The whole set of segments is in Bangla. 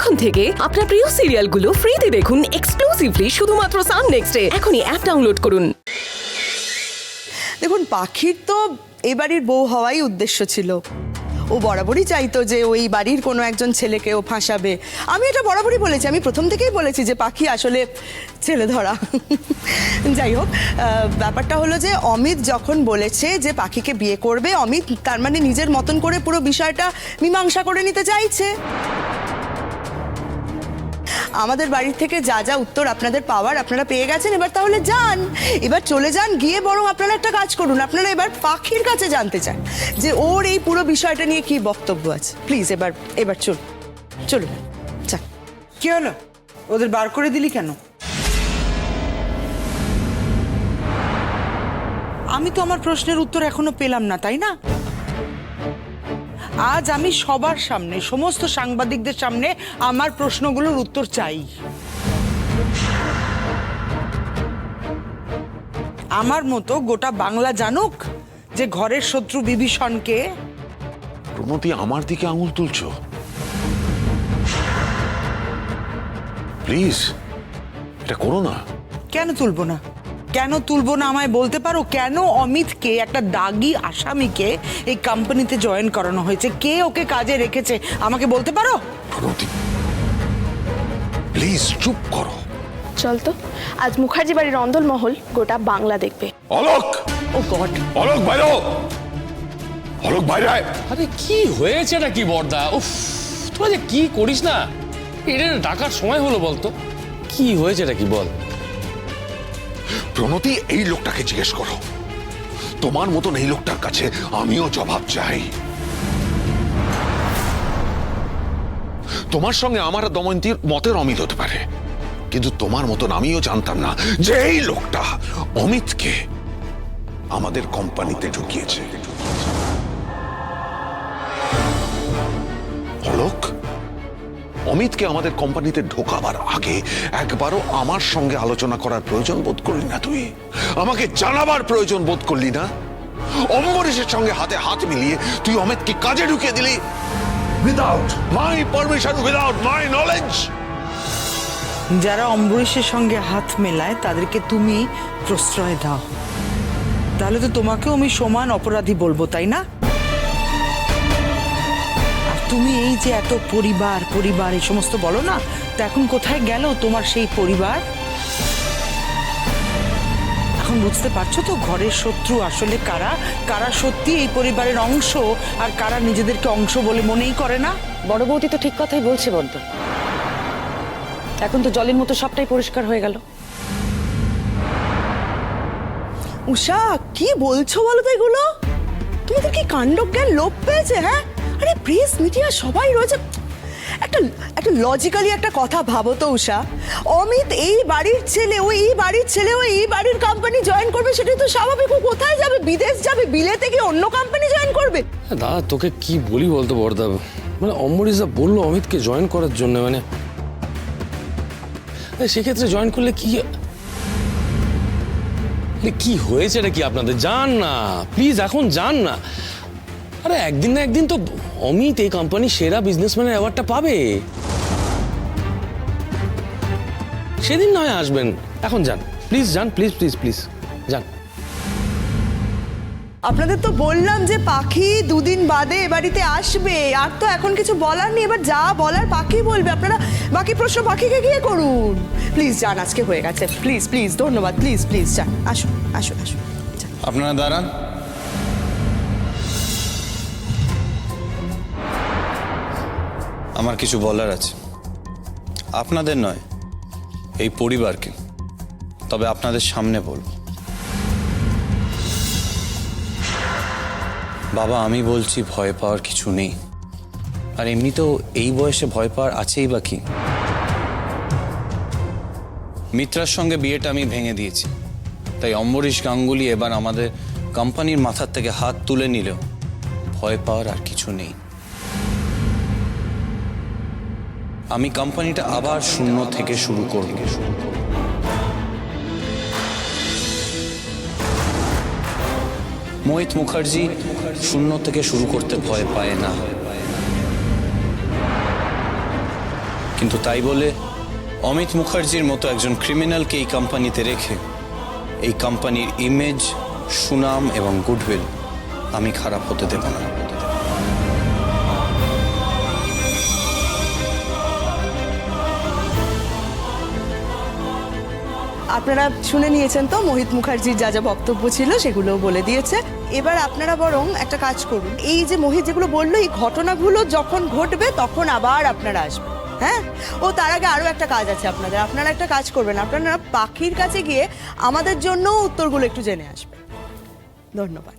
এখন থেকে আপনার প্রিয় সিরিয়ালগুলো ফ্রিতে দেখুন এক্সক্লুসিভলি শুধুমাত্র সান নেক্সটে। এখনই অ্যাপ ডাউনলোড করুন। দেখুন, পাখির তো এই বাড়ির বউ হওয়াই উদ্দেশ্য ছিল। ও বরাবরই চাইতো যে ওই বাড়ির কোনো একজন ছেলেকে ও ফাঁসাবে। আমি এটা বরাবরই বলেছি, আমি প্রথম থেকেই বলেছি যে পাখি আসলে ছেলে ধরা। যাই হোক, ব্যাপারটা হলো যে অমিত যখন বলেছে যে পাখিকে বিয়ে করবে, অমিত তার মানে নিজের মতন করে পুরো বিষয়টা মীমাংসা করে নিতে চাইছে। আমাদের বাড়ির থেকে যা যা উত্তর আপনাদের পাওয়ার আপনারা পেয়ে গেছেন। এবার তাহলে যান, এবার চলে যান, গিয়ে বরং আপনারা একটা কাজ করুন, আপনারা এবার পাখির কাছে জানতে চান যে ওর এই পুরো বিষয়টা নিয়ে কি বক্তব্য আছে। প্লিজ এবার চলুন যান। কি হলো, ওদের বার করে দিলি কেন? আমি তো আমার প্রশ্নের উত্তর এখনো পেলাম না, তাই না? আজ আমি সবার সামনে, সমস্ত সাংবাদিকদের সামনে আমার প্রশ্নগুলোর উত্তর চাই। আমার মতো গোটা বাংলা জানুক যে ঘরের শত্রু বিভীষণকে। প্রমতি, আমার দিকে আঙুল তুলছো? প্লিজ এটা করো না। কেন তুলবো না? কেন তুলবো না আমায় বলতে পারো? কেন অমিতকে, একটা দাগি আসামিকে, এই কোম্পানিতে জয়েন করানো হয়েছে? কে ওকে কাজে রেখেছে আমাকে বলতে পারো? প্রমতি প্লিজ চুপ করো। চল তো, আজ মুখার্জি বাড়ির অন্দরমহল গোটা বাংলা দেখবে। অলোক! ও গড! অলোক বাইরে! অলোক বাইরে আয়! আরে কি হয়েছে নাকি বর্দা? উফ, তোরা যে কি করিস না, এটা ডাকার সময় হলো বলতো? কি হয়েছে নাকি বল? প্রণতি, এই লোকটাকে জিজ্ঞেস করো। তোমার মতন এই লোকটার কাছে আমিও জবাব চাই। তোমার সঙ্গে আমার দময়ন্তীর মতের অমিল হতে পারে, কিন্তু তোমার মতন আমিও জানতাম না যে এই লোকটা অমিতকে আমাদের কোম্পানিতে ঢুকিয়েছে। অলোক, অমিতকে আমাদের কোম্পানিতে ঢোকাবার আগে একবারও আমার সঙ্গে আলোচনা করার প্রয়োজন বোধ করলি না? তুই আমাকে জানাবার প্রয়োজন বোধ করলি না? অম্বরীশের সঙ্গে হাতে হাত মিলিয়ে তুই অমিতকে কাজে ঢুকিয়ে দিলি, without my permission, without my knowledge. যারা অম্বরীশের সঙ্গে হাত মেলায় তাদেরকে তুমি প্রশ্রয় দাও, তাহলে তো তোমাকেও আমি সমান অপরাধী বলবো, তাই না? আর তুমি এই যে এত পরিবার পরিবার এই সমস্ত বলো না, তা এখন কোথায় গেল তোমার সেই পরিবার? এখন বুঝতে পারছো তো ঘরের শত্রু আসলে কারা? কারা সত্যি এই পরিবারের অংশ আর কারা নিজেদেরকে অংশ বলে মনেই করে না? বড় বৌদি তো ঠিক কথাই বলছে বড্ড। এখন তো জলের মতো সবটাই পরিষ্কার হয়ে গেল। উষা, কি বলছো বলো তো এগুলো? তোমাদের কি কাণ্ডজ্ঞান লোপ পেয়েছে? হ্যাঁ, আরে প্রেস মিডিয়া সবাই রয়েছে। একটা লজিক্যালি একটা কথা ভাবো তো উষা, অমিত এই বাড়ির ছেলে, ও এই বাড়ির ছেলে, ও এই বাড়ির কোম্পানি জয়েন করবে, সেটাই তো স্বাভাবিক। ও কোথায় যাবে? বিদেশ যাবে, বিলেতে গিয়ে অন্য কোম্পানি জয়েন করবে? দাদা, তোকে কি বলি বলতো বর্দা, মানে অম্বরীশদা বললো অমিতকে জয়েন করার জন্য, মানে সেক্ষেত্রে জয়েন করলে কি হয়েছে নাকি আপনাদের? যান না প্লিজ, এখন যান না। আরে একদিন না একদিন তো অমিত এই কোম্পানির সেরা বিজনেসম্যানের অ্যাওয়ার্ডটা পাবে, সেদিন নয় আসবেন। এখন যান প্লিজ, যান প্লিজ প্লিজ প্লিজ যান। আপনাদের তো বললাম যে পাখি দুদিন বাদে এ বাড়িতে আসবে, আর তো এখন কিছু বলার নেই। এবার যা বলার পাখি বলবে, আপনারা বাকি প্রশ্ন পাখিকে গিয়ে করুন। প্লিজ যান, আজকে হয়ে গেছে। প্লিজ প্লিজ, ধন্যবাদ। প্লিজ প্লিজ যান, আসুন আসুন আসুন। আপনারা দাঁড়ান। আমার কিছু বলার আছে, আপনাদের নয়, এই পরিবারকে। তবে আপনাদের সামনে বলবো। বাবা, আমি বলছি ভয় পাওয়ার কিছু নেই। আর এমনিতেও এই বয়সে ভয় পাওয়ার আছেই বা কি? মিত্রার সঙ্গে বিয়েটা আমি ভেঙে দিয়েছি, তাই অম্বরীশ গাঙ্গুলি এবার আমাদের কোম্পানির মাথার থেকে হাত তুলে নিলেও ভয় পাওয়ার আর কিছু নেই। আমি কোম্পানিটা আবার শূন্য থেকে শুরু করব। মোহিত মুখার্জি শূন্য থেকে শুরু করতে ভয় পায় না, কিন্তু তাই বলে অমিত মুখার্জির মতো একজন ক্রিমিনালকে এই কোম্পানিতে রেখে এই কোম্পানির ইমেজ, সুনাম এবং গুডউইল আমি খারাপ হতে দেব না। আপনারা শুনে নিয়েছেন তো মোহিত মুখার্জির যা যা বক্তব্য ছিল সেগুলো বলে দিয়েছে। এবার আপনারা বরং একটা কাজ করুন, এই যে মোহিত যেগুলো বললো এই ঘটনাগুলো যখন ঘটবে তখন আবার আপনারা আসবেন। হ্যাঁ, ও তার আগে আরো একটা কাজ আছে আপনাদের। আপনারা একটা কাজ করবেন, আপনারা পাখির কাছে গিয়ে আমাদের জন্য উত্তরগুলো একটু জেনে আসবেন। ধন্যবাদ।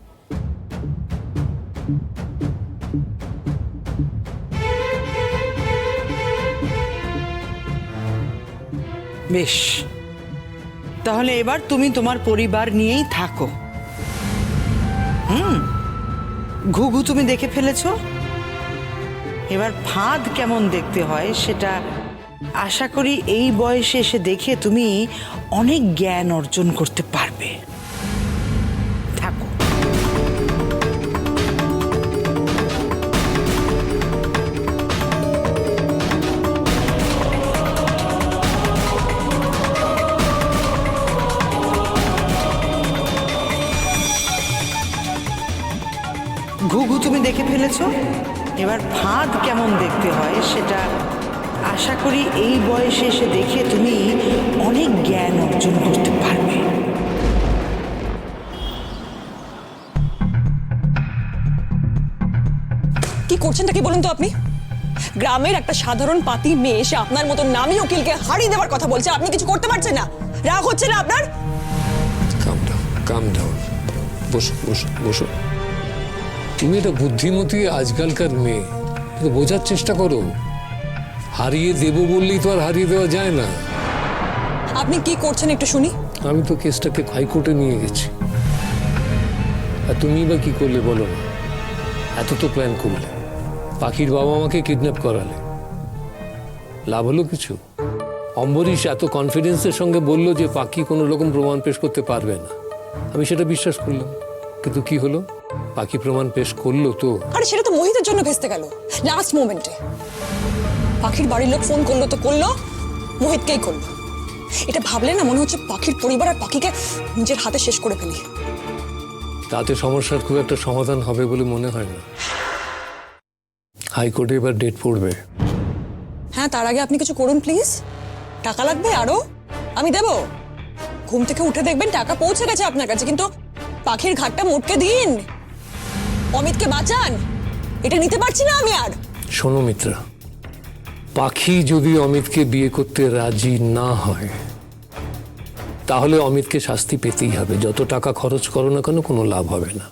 বেশ, তাহলে এবার তুমি তোমার পরিবার নিয়েই থাকো। ঘুঘু তুমি দেখে ফেলেছো, এবার ফাঁদ কেমন দেখতে হয় সেটা আশা করি এই বয়সে এসে দেখে তুমি অনেক জ্ঞান অর্জন করতে পারবে। থাকো। ঘুঘু তুমি দেখে ফেলেছো, এবার ফাঁদ কেমন দেখতে হয় সেটা আশা করি এই বয়সে এসে দেখে তুমি অনেক জ্ঞান অর্জন করতে পারবে। কি করছেনটা কি বলুন তো আপনি? গ্রামের একটা সাধারণ পাতি মেয়ে এসে আপনার মতো নামী উকিলকে হারিয়ে দেওয়ার কথা বলছে, আপনি কিছু করতে পারছেন না? রাগ হচ্ছে না আপনার? কাম ডাউন, বসো বসো বসো। তুমি একটা বুদ্ধিমতী আজকালকার মেয়ে, তো বোঝার চেষ্টা করো। হারিয়ে দেবো বললেই তো আর হারিয়ে দেওয়া যায় না। আপনি কি করছেন একটু শুনি। আমি তো কেসটাকে হাইকোর্টে নিয়ে গেছি, আর তুমি বা কি করলে বলো না? এত তো প্ল্যান করলে, পাখির বাবা আমাকে কিডন্যাপ করালে, লাভ হলো কিছু? অম্বরীশ এত কনফিডেন্সের সঙ্গে বলল যে পাখি কোনো রকম প্রমাণ পেশ করতে পারবে না, আমি সেটা বিশ্বাস করলাম। কিন্তু কি হলো, পাখি প্রমাণ পেশ করলো তো। আরে সেটা তো মোহিতের জন্য ভেস্তে গেল লাস্ট মোমেন্টে। পাখির বাড়ির লোক ফোন করলো তো করলো, মোহিতকেই করলো। এটা ভাবলে না মনে হচ্ছে পাখির পরিবার আর পাখিকে নিজের হাতে শেষ করে ফেলি। তাতে সমস্যার খুব একটা সমাধান হবে বলে মনে হয় না। হাইকোর্টে এবার ডেট পড়বে। হ্যাঁ, তার আগে আপনি কিছু করুন প্লিজ। টাকা লাগবে আরো, আমি দেব। ঘুম থেকে উঠে দেখবেন টাকা পৌঁছে গেছে আপনার কাছে, কিন্তু পাখির ঘাটটা মুটকে দিন, অমিতকে বাঁচান। এটা নিতে পারছি না আমি আর। শোনো মিত্রা, পাখি যদি অমিতকে বিয়ে করতে রাজি না হয় তাহলে অমিতকে শাস্তি পেতেই হবে। যত টাকা খরচ করো না কেন, কোনো লাভ হবে না।